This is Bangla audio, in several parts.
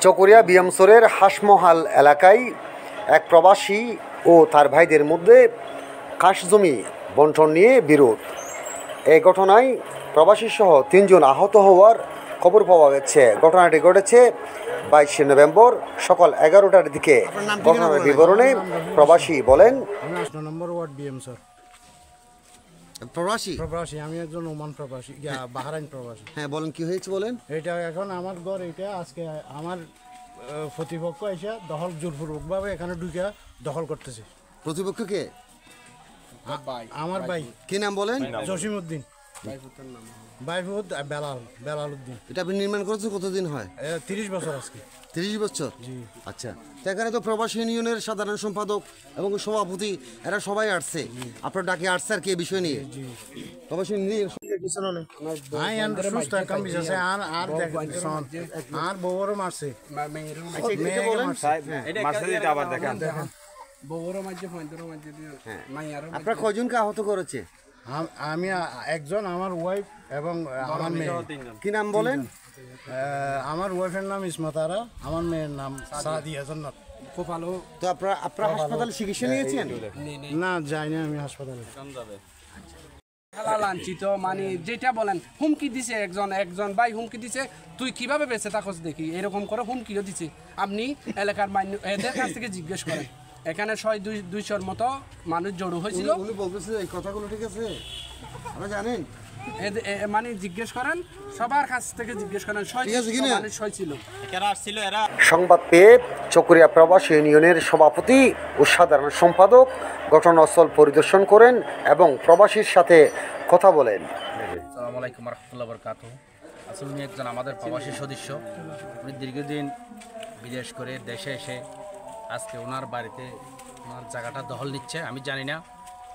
চকরিয়া বিয়ামসরের হাসমহাল এলাকায় এক প্রবাসী ও তার ভাইদের মধ্যে খাসজমি বণ্টন নিয়ে বিরোধ। এই ঘটনায় প্রবাসীসহ 3 জন আহত হওয়ার খবর পাওয়া গেছে। ঘটনাটি ঘটেছে 22 নভেম্বর সকাল 11টার দিকে। ঘটনার বিবরণে প্রবাসী বলেন, নম্বর ওয়ার্ড বিএমসর প্রবাসী আমি একজন ওমান প্রবাসী, বাহরাইন প্রবাসী। হ্যাঁ বলেন, কি হয়েছে বলেন। এটা এখন আমার ঘর, এটা আজকে আমার প্রতিপক্ষ এসে জোরপূর্বকভাবে এখানে ঢুকে দখল করতেছে। প্রতিপক্ষকে আমার ভাই। কি নাম বলেন? জসিমউদ্দিন। বাইফুদ বেলাল উদ্দিন। এটা আপনি নির্মাণ করেছেন কতদিন হয়? 30 বছর আজকে। 30 বছর? জি। আচ্ছা, তো এখানে তো প্রবাসী ইউনিয়নের সাধারণ সম্পাদক এবং সভাপতি এরা সবাই আসছে, আপনার ডাকে আসছে আর কি এই বিষয় নিয়ে? প্রবাসী ইউনিয়ন আর বউরও মারছে। আপনার কয়জনকে আহত করেছে? আমি একজন, আমার ওয়াইফ এবং আমার মেয়ে। কি নাম বলেন? আমার ওয়াইফের নাম ইসমাতারা, আমার মেয়ের নাম সাদিয়া জান্নাত। খুব ভালো। তো আপনারা হাসপাতালে চিকিৎসা নিয়েছেন? না, যাইনি আমি হাসপাতালে। লাঞ্ছিত মানে যেটা বলেন, হুমকি দিছে একজন ভাই হুমকি দিছে, তুই কিভাবে বেঁচে থাকস দেখি, এরকম করে হুমকিও দিছে। আপনি এলাকার এদের কাছ থেকে জিজ্ঞেস করেন, এখানে 200-200 মতো মানুষ জড়ো হয়েছিল। উনি বলতেছে এই কথাগুলো ঠিক আছে, আপনি জানেন? মানে জিজ্ঞেস করেন, সবার কাছ থেকে জিজ্ঞেস করেন, মানুষ হয়েছিল। সংবাদ পেয়ে চকরিয়া প্রবাসী ইউনিয়নের সভাপতি ও সাধারণ সম্পাদক ঘটনাস্থল পরিদর্শন করেন এবং প্রবাসীর সাথে কথা বলেন। আসসালামু আলাইকুম রহমতুল্লাহ বরকাতুহু। আসলে উনি একজন আমাদের প্রবাসী সদস্য। উনি দীর্ঘদিন বিদেশ করে দেশে এসে আজকে ওনার বাড়িতে ওনার জায়গাটা দখল নিচ্ছে। আমি জানি না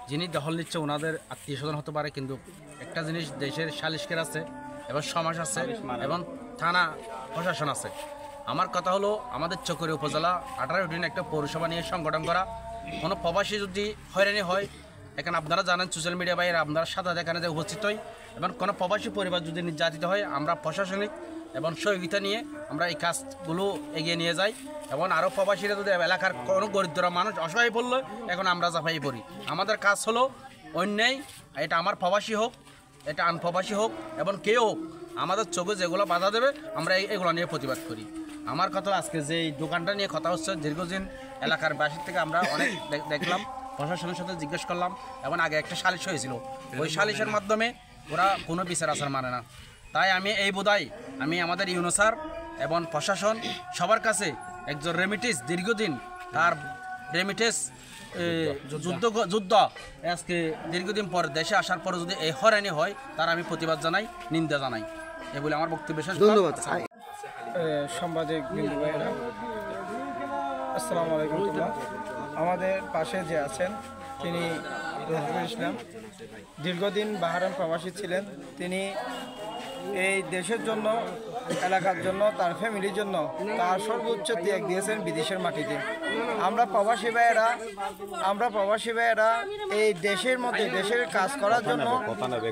যিনি দখল নিচ্ছে ওনাদের আত্মীয় স্বজন হতে পারে, কিন্তু একটা জিনিস, দেশের সালিশকের আছে এবং সমাজ আছে এবং থানা প্রশাসন আছে। আমার কথা হলো, আমাদের চকরিয়া উপজেলা 18 দিন একটা পৌরসভা নিয়ে সংগঠন করা। কোনো প্রবাসী যদি হয়রানি হয়, এখানে আপনারা জানেন, সোশ্যাল মিডিয়া বাইরে আপনারা সাথে এখানে যে উপস্থিত হই, এবং কোনো প্রবাসী পরিবার যদি নির্যাতিত হয়, আমরা প্রশাসনিক এবং সহযোগিতা নিয়ে আমরা এই কাজগুলো এগিয়ে নিয়ে যাই। এবং আরও প্রবাসীরা যদি এলাকার কোনো দরিদ্র মানুষ অসহায় পড়লে, এখন আমরা জাফাই পড়ি। আমাদের কাজ হলো অন্যায়, এটা আমার প্রবাসী হোক, এটা আনপ্রবাসী হোক এবং কেউ হোক, আমাদের চোখে যেগুলো বাধা দেবে আমরা এগুলো নিয়ে প্রতিবাদ করি। আমার কথা আজকে যে এই দোকানটা নিয়ে কথা হচ্ছে, দীর্ঘদিন এলাকার বাসীর থেকে আমরা অনেক দেখলাম, প্রশাসনের সাথে জিজ্ঞেস করলাম, এবং আগে একটা সালিশ হয়েছিল, ওই সালিশের মাধ্যমে ওরা কোনো বিচার আচার মানে না। তাই আমি এই বোধহয় আমি আমাদের ইউনো স্যার এবং প্রশাসন সবার কাছে একজন রেমিটেন্স, দীর্ঘদিন তার রেমিটেন্স যুদ্ধ আজকে দীর্ঘদিন পর দেশে আসার পরে যদি এই হয়রানি হয়, তার আমি প্রতিবাদ জানাই, নিন্দা জানাই। এ বলে আমার বক্তব্য শেষ। ধন্যবাদ। সাংবাদিক বিন্দু ভাইরা, আসসালামু আলাইকুম। আমাদের পাশে যে আছেন তিনি রফিকুল ইসলাম, দীর্ঘদিন বাহরাইন প্রবাসী ছিলেন। তিনি এই দেশের জন্য, এলাকার জন্য, তার ফ্যামিলির জন্য তার সর্বোচ্চ ত্যাগ দিয়েছেন বিদেশের মাটিতে। আমরা প্রবাসী ভাইয়েরা এই দেশের মধ্যে দেশের কাজ করার জন্য,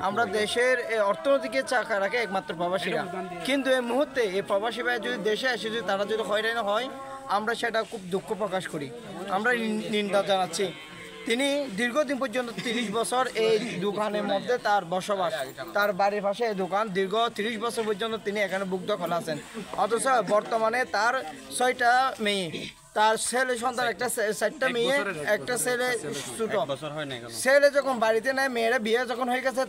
আমরা দেশের অর্থনীতিকে চাকা রাখে একমাত্র প্রবাসীরা। কিন্তু এই মুহূর্তে এই প্রবাসী ভাই যদি দেশে এসে যদি তারা যদি হয়রানি হয়, আমরা সেটা খুব দুঃখ প্রকাশ করি, আমরা নিন্দা জানাচ্ছি। তিনি দীর্ঘদিন পর্যন্ত 30 বছর এই দোকানের মধ্যে তার বসবাস, তার বাড়ির পাশে এই দোকান, দীর্ঘ 30 বছর পর্যন্ত তিনি এখানে বুক দখল আছেন। অথচ বর্তমানে তার 6টা মেয়ে, তার ছেলে সন্তান, একটা 4টা মেয়ে, একটা ছেলে ছোট। ছেলে যখন বাড়িতে নেয়, মেয়েরা বিয়ে যখন হয়ে গেছে,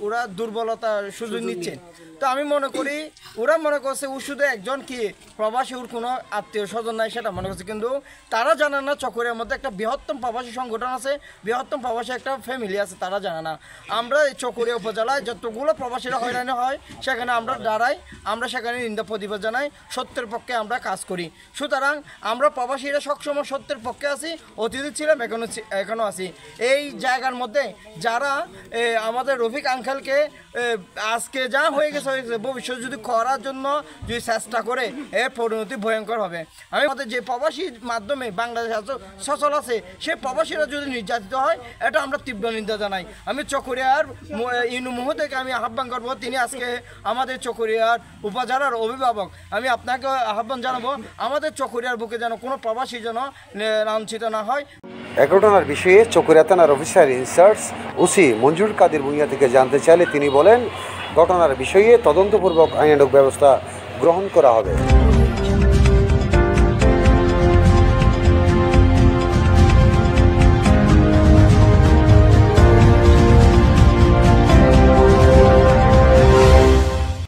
ওরা দুর্বলতার সুযোগ নিচ্ছে। তো আমি মনে করি ওরা মনে করছে ও শুধু একজন কি প্রবাসী, ওর কোনো আত্মীয় স্বজন নাই সেটা মনে করছে, কিন্তু তারা জানে না চকরিয়ার মধ্যে একটা বৃহত্তম প্রবাসী সংগঠন আছে, বৃহত্তম প্রবাসী একটা ফ্যামিলি আছে, তারা জানে না। আমরা এই চকরিয়া উপজেলায় যতগুলো প্রবাসীরা হয়রানি হয় সেখানে আমরা দাঁড়াই, আমরা সেখানে নিন্দা প্রতিবাদ জানাই, সত্যের পক্ষে আমরা কাজ করি। সুতরাং আমরা প্রবাসীরা সবসময় সত্যের পক্ষে আছি, অতীতে ছিলাম, এখনও আছি। এই জায়গার মধ্যে যারা আমাদের রফিক আঙ্কেলকে আজকে যা হয়ে গেছে ভবিষ্যৎ যদি করার জন্য যদি চেষ্টা করে এর পরিণতি ভয়ঙ্কর হবে। আমি আমাদের যে প্রবাসীর মাধ্যমে বাংলাদেশ সচল আছে সে প্রবাসীরা যদি নির্যাতিত হয় এটা আমরা তীব্র নিন্দা জানাই। আমি চকরিয়ার ইনু মহোদয়কে আমি আহ্বান করবো, তিনি আজকে আমাদের চকরিয়ার উপজেলার অভিভাবক, আমি আপনাকে আহ্বান জানাবো আমাদের চকরিয়ার বুকে যেন কোনো প্রবাসী যেন লাঞ্ছিত না হয়। এ ঘটনার বিষয়ে চকরিয়া থানার officer in charge OC Manjur Kader Bhuiyan থেকে জানতে চাইলে তিনি বলেন, ঘটনার বিষয়ে তদন্তপূর্বক আইনানুগ ব্যবস্থা গ্রহণ করা হবে।